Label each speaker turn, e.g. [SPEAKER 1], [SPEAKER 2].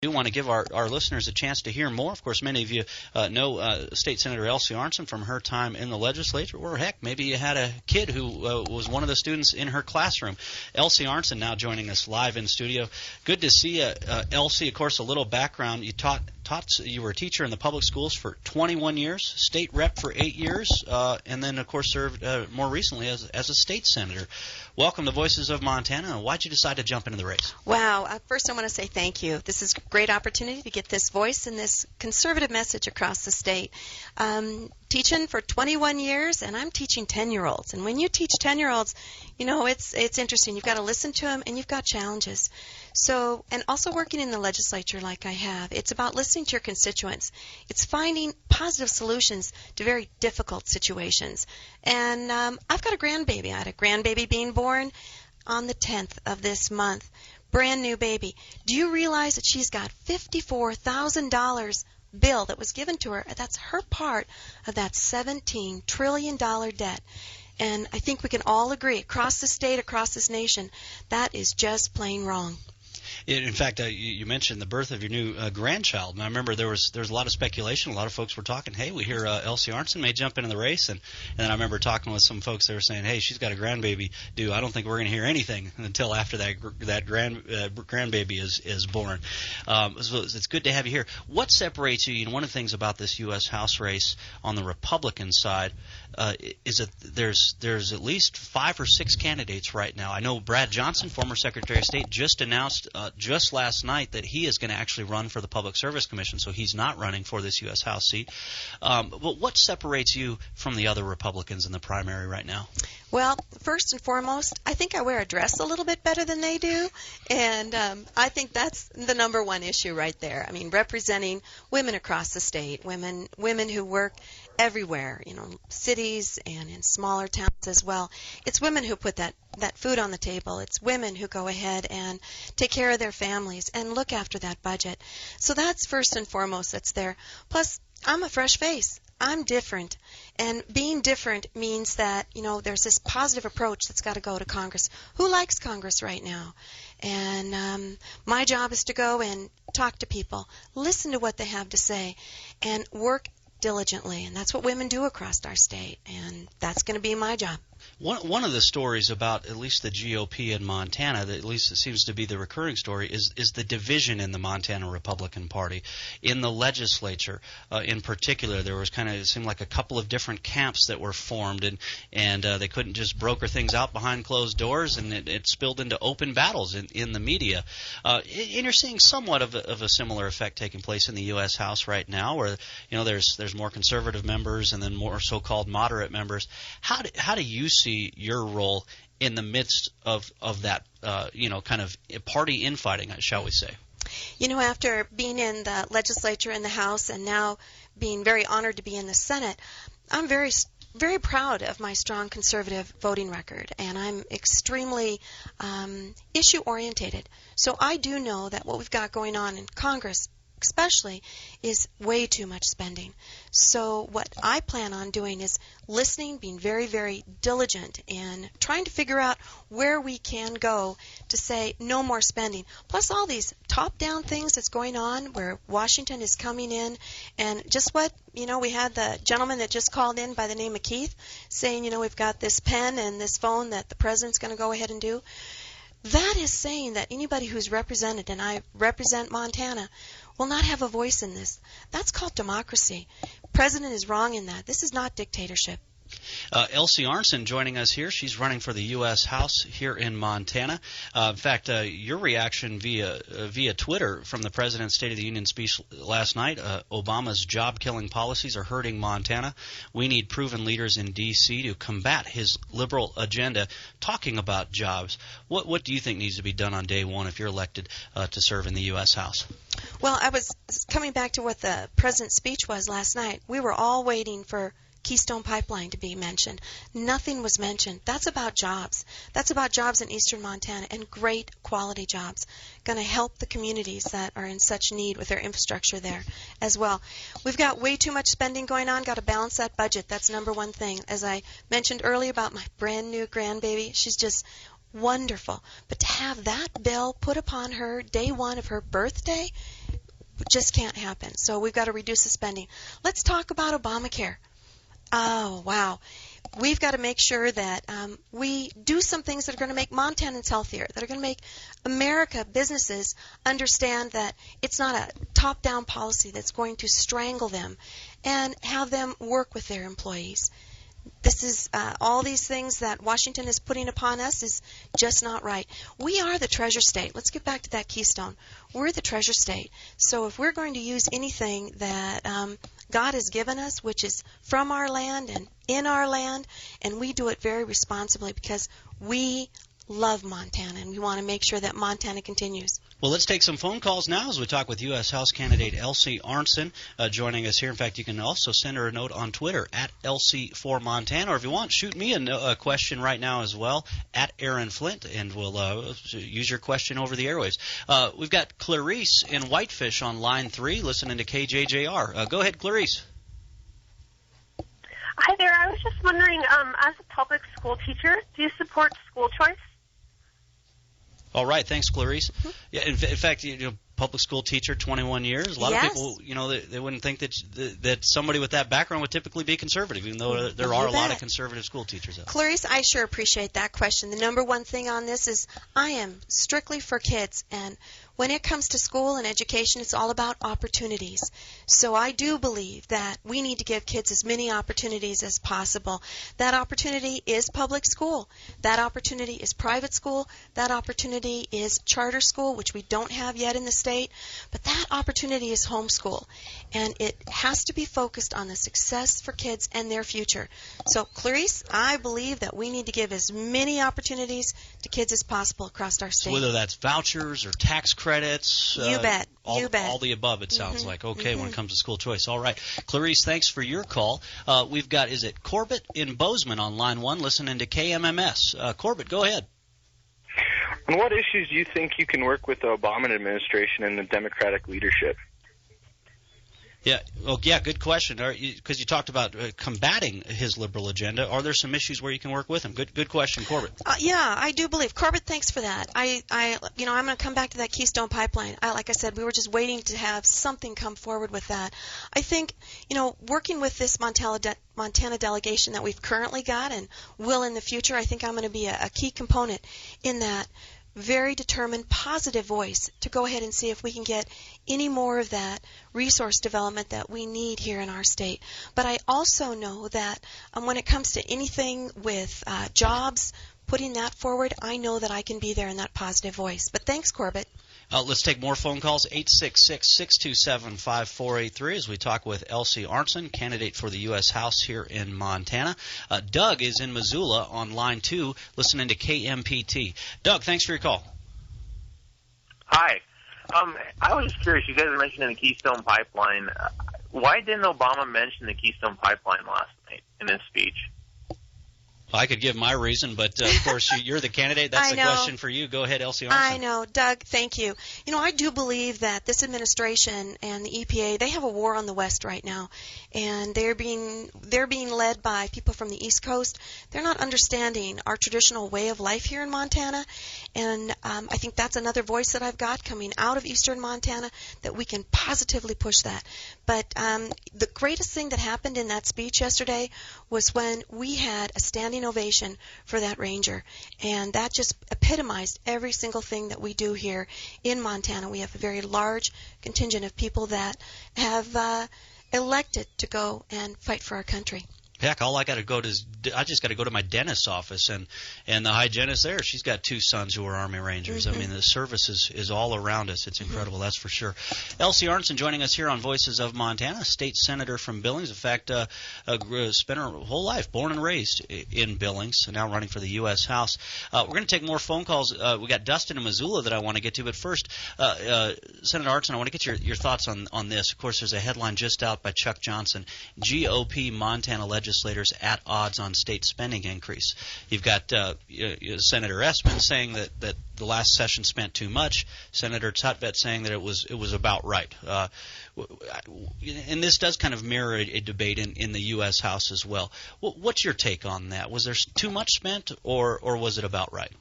[SPEAKER 1] do want to give our listeners a chance to hear more. Of course, many of you know State Senator Elsie Arntzen from her time in the legislature, or heck, maybe you had a kid who was one of the students in her classroom. Elsie Arntzen now joining us live in studio. Good to see you, Elsie. Of course, a little background. You were a teacher in the public schools for 21 years, state rep for 8 years, and then, of course, served more recently as a state senator. Welcome to Voices of Montana. Why'd you decide to jump into the race?
[SPEAKER 2] Wow. First, I want to say thank you. This is a great opportunity to get this voice and this conservative message across the state. Teaching for 21 years, and I'm teaching 10-year-olds. And when you teach 10-year-olds, you know, it's interesting. You've got to listen to them, and you've got challenges. So, and also working in the legislature like I have, it's about listening to your constituents. It's finding positive solutions to very difficult situations. And I've got a grandbaby. I had a grandbaby being born on the 10th of this month. Brand new baby. Do you realize that she's got $54,000 bill that was given to her? That's her part of that $17 trillion debt. And I think we can all agree across the state, across this nation, that is just plain wrong.
[SPEAKER 1] In fact, you mentioned the birth of your new grandchild, and I remember there was a lot of speculation. A lot of folks were talking, hey, we hear Elsie Arntzen may jump into the race, and then I remember talking with some folks that were saying, hey, she's got a grandbaby due. I don't think we're going to hear anything until after that grandbaby is born. So it's good to have you here. What separates you? You know, one of the things about this U.S. House race on the Republican side is that there's at least 5 or 6 candidates right now. I know Brad Johnson, former Secretary of State, just announced just last night that he is going to actually run for the Public Service Commission, so he's not running for this U.S. House seat. But what separates you from the other Republicans in the primary right now?
[SPEAKER 2] Well, first and foremost, I think I wear a dress a little bit better than they do, and I think that's the number one issue right there. I mean, representing women across the state, women who work everywhere, you know, cities and in smaller towns as well. It's women who put that food on the table. It's women who go ahead and take care of their families and look after that budget. So that's first and foremost that's there. Plus, I'm a fresh face. I'm different. And being different means that, you know, there's this positive approach that's got to go to Congress. Who likes Congress right now? And my job is to go and talk to people, listen to what they have to say, and work diligently. And that's what women do across our state. And that's going to be my job.
[SPEAKER 1] One of the stories about at least the GOP in Montana, that at least it seems to be the recurring story, is the division in the Montana Republican Party. In the legislature, in particular, there was it seemed like a couple of different camps that were formed, and they couldn't just broker things out behind closed doors, and it spilled into open battles in the media. And you're seeing somewhat of a similar effect taking place in the U.S. House right now, where there's more conservative members and then more so-called moderate members. How do you see your role in the midst of that kind of party infighting, shall we say?
[SPEAKER 2] You know, after being in the legislature in the House and now being very honored to be in the Senate, I'm very, very proud of my strong conservative voting record, and I'm extremely issue-orientated. So I do know that what we've got going on in Congress especially is way too much spending. So what I plan on doing is listening, being very, very diligent in trying to figure out where we can go to say no more spending. Plus all these top-down things that's going on where Washington is coming in, and just what, we had the gentleman that just called in by the name of Keith saying, we've got this pen and this phone that the president's going to go ahead and do. That is saying that anybody who's represented, and I represent Montana, will not have a voice in this. That's called democracy. The president is wrong in that. This is not dictatorship.
[SPEAKER 1] Elsie Arntzen joining us here. She's running for the U.S. House here in Montana. In fact, your reaction via Twitter from the President's State of the Union speech last night, Obama's job-killing policies are hurting Montana. We need proven leaders in D.C. to combat his liberal agenda, talking about jobs. What do you think needs to be done on day one if you're elected to serve in the U.S. House?
[SPEAKER 2] Well, I was coming back to what the President's speech was last night. We were all waiting for Keystone Pipeline to be mentioned. Nothing was mentioned. That's about jobs. That's about jobs in eastern Montana, and great quality jobs. Going to help the communities that are in such need with their infrastructure there as well. We've got way too much spending going on. Got to balance that budget. That's number one thing. As I mentioned earlier about my brand new grandbaby, she's just wonderful. But to have that bill put upon her day one of her birthday, just can't happen. So we've got to reduce the spending. Let's talk about Obamacare. Oh, wow. We've got to make sure that we do some things that are going to make Montanans healthier, that are going to make America businesses understand that it's not a top-down policy that's going to strangle them, and have them work with their employees. This is all these things that Washington is putting upon us is just not right. We are the treasure state. Let's get back to that keystone. We're the treasure state. So if we're going to use anything that God has given us, which is from our land and in our land, and we do it very responsibly because we love Montana, and we want to make sure that Montana continues.
[SPEAKER 1] Well, let's take some phone calls now as we talk with U.S. House candidate Elsie Arntzen joining us here. In fact, you can also send her a note on Twitter at Elsie4Montana, or if you want, shoot me a question right now as well at Aaron Flint, and we'll use your question over the airwaves. We've got Clarice in Whitefish on line 3 listening to KJJR. Go ahead, Clarice.
[SPEAKER 3] Hi there. I was just wondering, as a public school teacher, do you support school choice?
[SPEAKER 1] All right, thanks, Clarice. Yeah, in fact, public school teacher, 21 years. A lot of people, they wouldn't think that somebody with that background would typically be conservative, even though there are a lot of conservative school teachers out there.
[SPEAKER 2] Clarice, I sure appreciate that question. The number one thing on this is I am strictly for kids, and when it comes to school and education, it's all about opportunities. So I do believe that we need to give kids as many opportunities as possible. That opportunity is public school. That opportunity is private school. That opportunity is charter school, which we don't have yet in the state. But that opportunity is homeschool. And it has to be focused on the success for kids and their future. So, Clarice, I believe that we need to give as many opportunities to kids as possible across our state.
[SPEAKER 1] So whether that's vouchers or tax credits.
[SPEAKER 2] You bet.
[SPEAKER 1] All,
[SPEAKER 2] you bet.
[SPEAKER 1] All the above, it sounds like. Okay, when it comes to school choice. All right. Clarice, thanks for your call. We've got, is it Corbett in Bozeman on line 1 listening to KMMS. Corbett, go ahead.
[SPEAKER 4] On what issues do you think you can work with the Obama administration and the Democratic leadership?
[SPEAKER 1] Yeah, well, yeah, good question. Because you talked about combating his liberal agenda. Are there some issues where you can work with him? Good question, Corbett.
[SPEAKER 2] Yeah, I do believe. Corbett, thanks for that. I'm going to come back to that Keystone Pipeline. Like I said, we were just waiting to have something come forward with that. I think, working with this Montana delegation that we've currently got and will in the future, I think I'm going to be a key component in that very determined, positive voice to go ahead and see if we can get any more of that resource development that we need here in our state. But I also know that when it comes to anything with jobs, putting that forward, I know that I can be there in that positive voice. But thanks, Corbett.
[SPEAKER 1] Let's take more phone calls, 866-627-5483, as we talk with Elsie Arntzen, candidate for the U.S. House here in Montana. Doug is in Missoula on line 2, listening to KMPT. Doug, thanks for your call.
[SPEAKER 5] Hi. I was just curious, you guys were mentioning the Keystone Pipeline. Why didn't Obama mention the Keystone Pipeline last night in his speech?
[SPEAKER 1] I could give my reason, but of course you're the candidate. That's the question for you. Go ahead, Elsie Arntzen.
[SPEAKER 2] I know. Doug, thank you. I do believe that this administration and the EPA, they have a war on the West right now, and they're being led by people from the East Coast. They're not understanding our traditional way of life here in Montana, and I think that's another voice that I've got coming out of eastern Montana that we can positively push that. But the greatest thing that happened in that speech yesterday was when we had a standing ovation for that ranger, and that just epitomized every single thing that we do here in Montana. We have a very large contingent of people that have elected to go and fight for our country.
[SPEAKER 1] Heck, I just got to go to my dentist's office, and the hygienist there, she's got 2 sons who are Army Rangers. I mean, the service is all around us. It's incredible, that's for sure. Elsie Arntzen joining us here on Voices of Montana, state senator from Billings. In fact, spent her whole life, born and raised in Billings, and now running for the U.S. House. We're going to take more phone calls. We got Dustin in Missoula that I want to get to, but first, Senator Arntzen, I want to get your thoughts on this. Of course, there's a headline just out by Chuck Johnson, GOP Montana legislators at odds on state spending increase. You've got Senator Espin saying that the last session spent too much. Senator Tutvet saying that it was about right. And this does kind of mirror a debate in the U.S. House as well. What's your take on that? Was there too much spent, or was it about right?